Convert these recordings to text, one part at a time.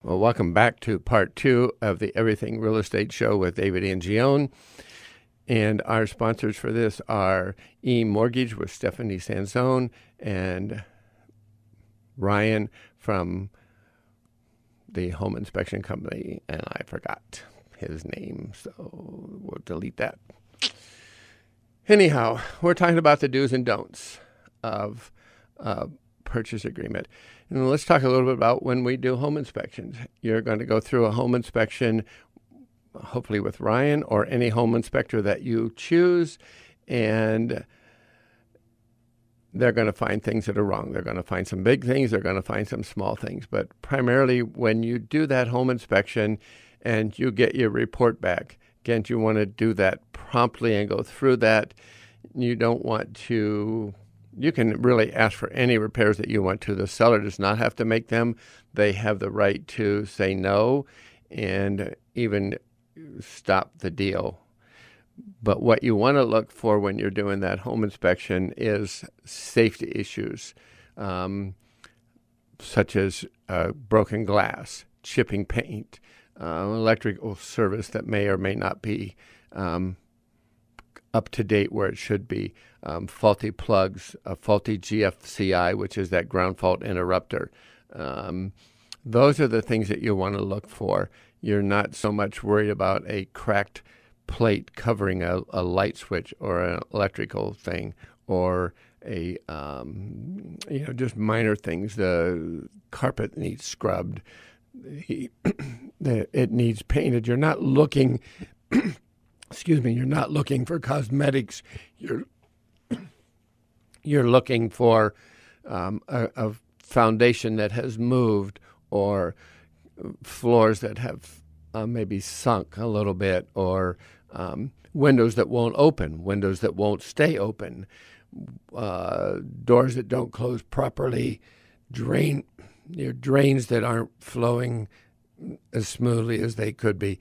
Well, welcome back to part 2 of the Everything Real Estate Show with David Angione. And our sponsors for this are eMortgage with Stephanie Sansone and Ryan from the home inspection company. And I forgot his name, so we'll delete that. Anyhow, we're talking about the do's and don'ts of purchase agreement. And let's talk a little bit about when we do home inspections. You're going to go through a home inspection, hopefully with Ryan or any home inspector that you choose, and they're going to find things that are wrong. They're going to find some big things. They're going to find some small things. But primarily when you do that home inspection and you get your report back, again, you want to do that promptly and go through that. You don't want to... You can really ask for any repairs that you want to. The seller does not have to make them. They have the right to say no and even stop the deal. But what you want to look for when you're doing that home inspection is safety issues, such as broken glass, chipping paint, electrical service that may or may not be up to date where it should be, faulty plugs, a faulty GFCI, which is that ground fault interrupter. Those are the things that you want to look for. You're not so much worried about a cracked plate covering a light switch or an electrical thing, or a just minor things. The carpet needs scrubbed. It needs painted. You're not looking you're not looking for cosmetics. You're looking for a foundation that has moved, or floors that have maybe sunk a little bit, or windows that won't open, windows that won't stay open, doors that don't close properly, drains that aren't flowing as smoothly as they could be,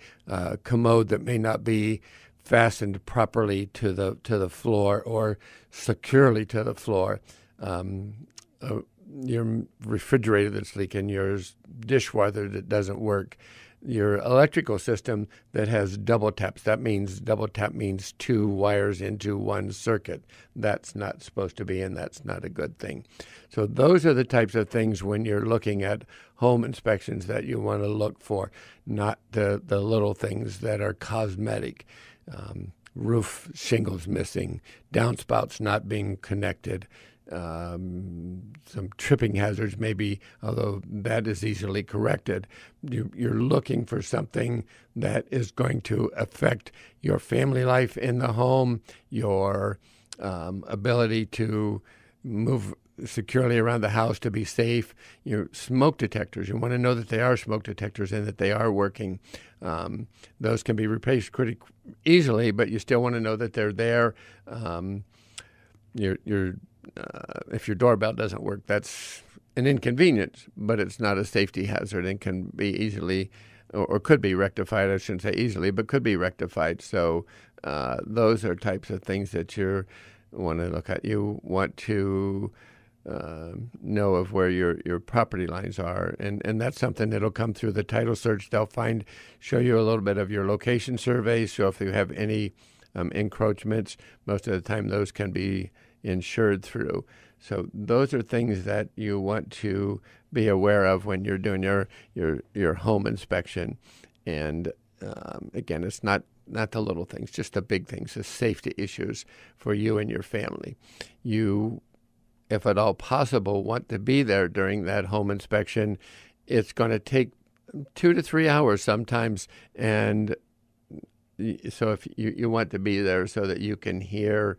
commode that may not be fastened properly to the floor or securely to the floor, your refrigerator that's leaking, your dishwasher that doesn't work, your electrical system that has double taps. That means double tap means 2 wires into one circuit. That's not supposed to be, and that's not a good thing. So those are the types of things when you're looking at home inspections that you want to look for, not the little things that are cosmetic. Roof shingles missing, downspouts not being connected, some tripping hazards maybe, although that is easily corrected. You're looking for something that is going to affect your family life in the home, your ability to move securely around the house, to be safe. Your smoke detectors, you want to know that they are smoke detectors and that they are working. Those can be replaced pretty easily, but you still want to know that they're there. If your doorbell doesn't work, that's an inconvenience, but it's not a safety hazard and can be easily, or could be rectified. I shouldn't say easily, but could be rectified. So those are types of things that you want to look at. You want to know of where your property lines are, and that's something that'll come through the title search. They'll show you a little bit of your location surveys. So if you have any encroachments, most of the time those can be insured through. So those are things that you want to be aware of when you're doing your home inspection. And again, it's not the little things, just the big things, the safety issues for you and your family. You, if at all possible, want to be there during that home inspection. It's going to take 2 to 3 hours sometimes, and so if you want to be there so that you can hear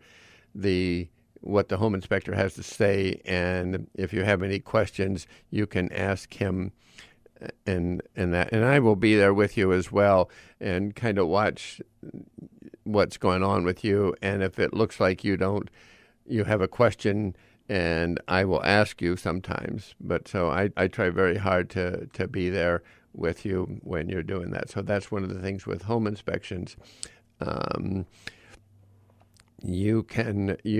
what the home inspector has to say, and if you have any questions, you can ask him, and I will be there with you as well, and kind of watch what's going on with you. And if it looks like you have a question, and I will ask you sometimes. But so I try very hard to be there with you when you're doing that. So that's one of the things with home inspections. You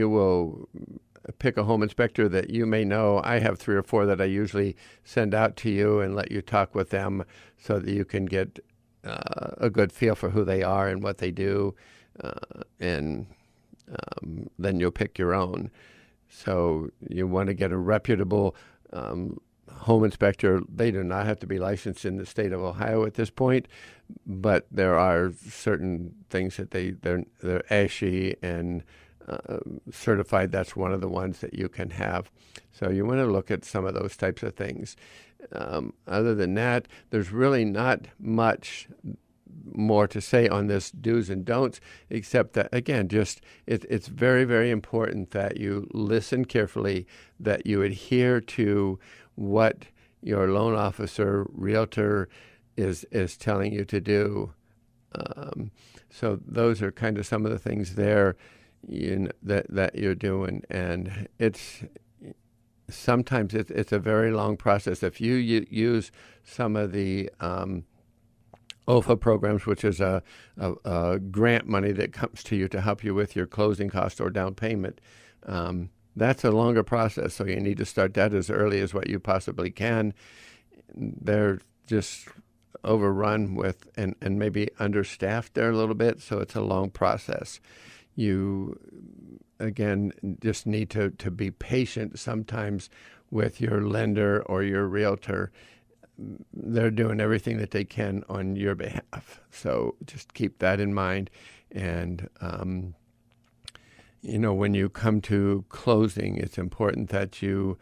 will pick a home inspector that you may know. I have 3 or 4 that I usually send out to you and let you talk with them so that you can get a good feel for who they are and what they do, and then you'll pick your own. So you want to get a reputable home inspector. They do not have to be licensed in the state of Ohio at this point, but there are certain things that they're ASHI and certified. That's one of the ones that you can have. So you want to look at some of those types of things. Other than that, there's really not much more to say on this do's and don'ts, except that, again, just it's very, very important that you listen carefully, that you adhere to what your loan officer, realtor is telling you to do. So those are kind of some of the things there that you're doing, and sometimes it's a very long process. If you use some of the OFA programs, which is a grant money that comes to you to help you with your closing cost or down payment, that's a longer process. So you need to start that as early as what you possibly can. They're just overrun with and maybe understaffed there a little bit, so it's a long process. You, again, just need to be patient sometimes with your lender or your realtor. They're doing everything that they can on your behalf. So just keep that in mind. And, when you come to closing, it's important that you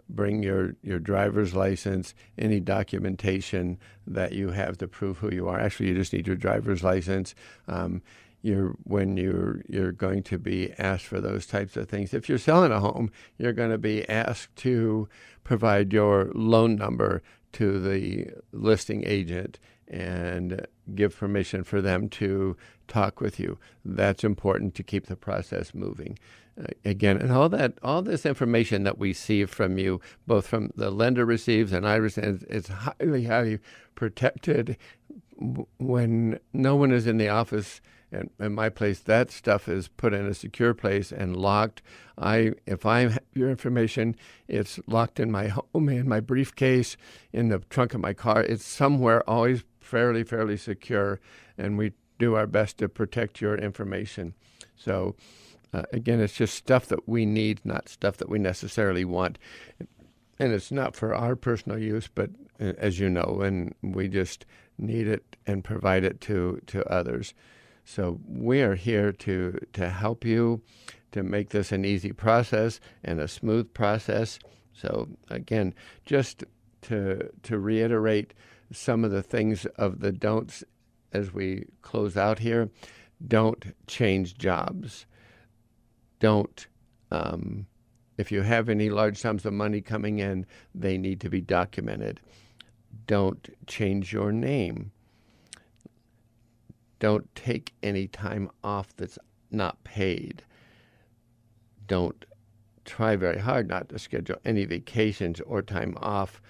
bring your driver's license, any documentation that you have to prove who you are. Actually, you just need your driver's license. When you're going to be asked for those types of things. If you're selling a home, you're going to be asked to provide your loan number to the listing agent and give permission for them to talk with you. That's important to keep the process moving. Again, and all this information that we see from you, both from the lender receives and I receive, it's highly, highly protected. When no one is in the office, in my place, that stuff is put in a secure place and locked. If I have your information, it's locked in my home, in my briefcase, in the trunk of my car. It's somewhere always fairly secure, and we do our best to protect your information. So, again, it's just stuff that we need, not stuff that we necessarily want. And it's not for our personal use, but as you know, and we just need it and provide it to others. So we are here to help you, to make this an easy process and a smooth process. So again, just to reiterate some of the things of the don'ts as we close out here. Don't change jobs. Don't, if you have any large sums of money coming in, they need to be documented. Don't change your name. Don't take any time off that's not paid. Don't try very hard not to schedule any vacations or time off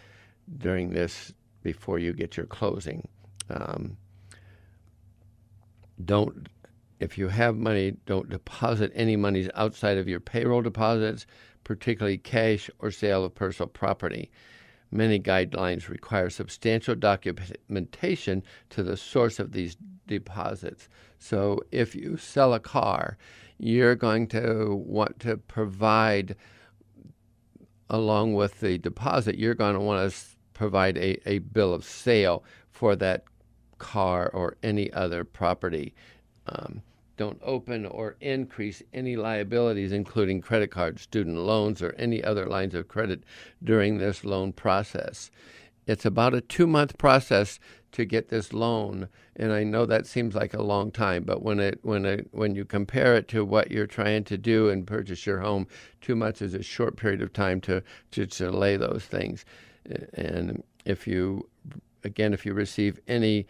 during this before you get your closing. If you have money, don't deposit any monies outside of your payroll deposits, particularly cash or sale of personal property. Many guidelines require substantial documentation to the source of these deposits. So if you sell a car, you're going to want to provide, along with the deposit, you're going to want to provide a bill of sale for that car or any other property. Don't open or increase any liabilities, including credit cards, student loans, or any other lines of credit during this loan process. It's about a 2-month process to get this loan, and I know that seems like a long time, but when you compare it to what you're trying to do and purchase your home, 2 months is a short period of time to delay those things. And if you receive any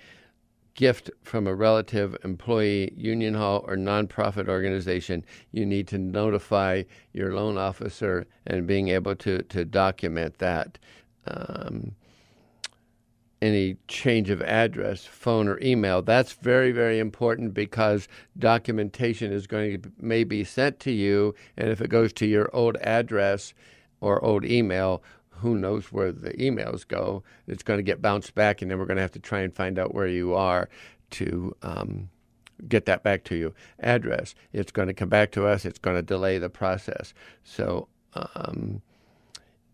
gift from a relative, employee, union hall, or nonprofit organization, you need to notify your loan officer and being able to document that. any change of address, phone or email. That's very, very important because documentation is going to may be sent to you, and if it goes to your old address or old email, who knows where the emails go. It's going to get bounced back, and then we're going to have to try and find out where you are to get that back to you. Address, it's going to come back to us. It's going to delay the process. So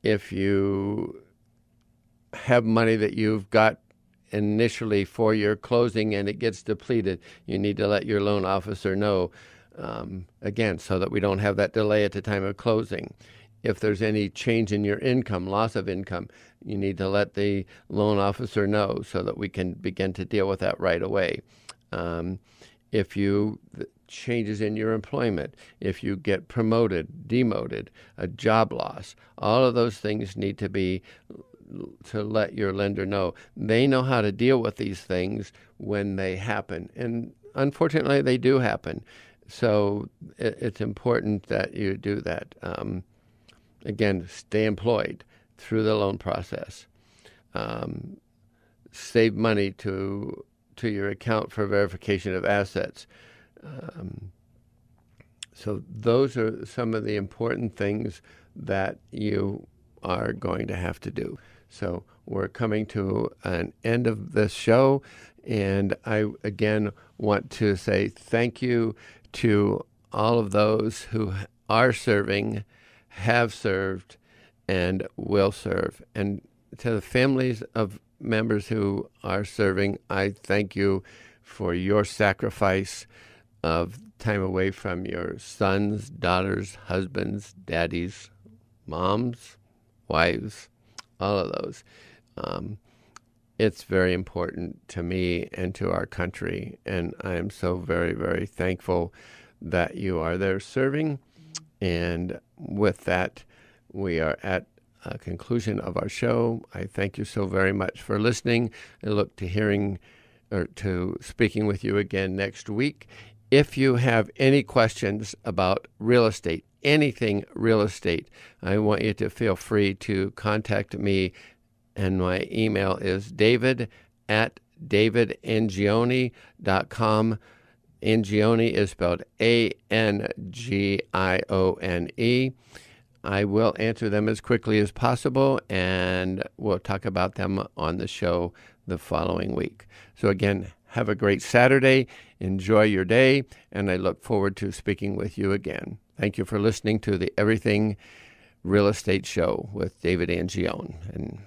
if you have money that you've got initially for your closing and it gets depleted, you need to let your loan officer know, again, so that we don't have that delay at the time of closing. If there's any change in your income, loss of income, you need to let the loan officer know so that we can begin to deal with that right away. If you changes in your employment, if you get promoted, demoted, a job loss, all of those things need to let your lender know. They know how to deal with these things when they happen. And unfortunately, they do happen. So it's important that you do that. Again, stay employed through the loan process. Save money to your account for verification of assets. So those are some of the important things that you are going to have to do. So we're coming to an end of this show, and I, again, want to say thank you to all of those who are serving, have served, and will serve. And to the families of members who are serving, I thank you for your sacrifice of time away from your sons, daughters, husbands, daddies, moms, wives, all of those. It's very important to me and to our country, and I am so very, very thankful that you are there serving. And with that, we are at a conclusion of our show. I thank you so very much for listening. I look to speaking with you again next week. If you have any questions about real estate, anything real estate, I want you to feel free to contact me, and my email is david@davidangione.com. Angione is spelled Angione. I will answer them as quickly as possible, and we'll talk about them on the show the following week. So again, have a great Saturday. Enjoy your day, and I look forward to speaking with you again. Thank you for listening to the Everything Real Estate Show with David Angione. And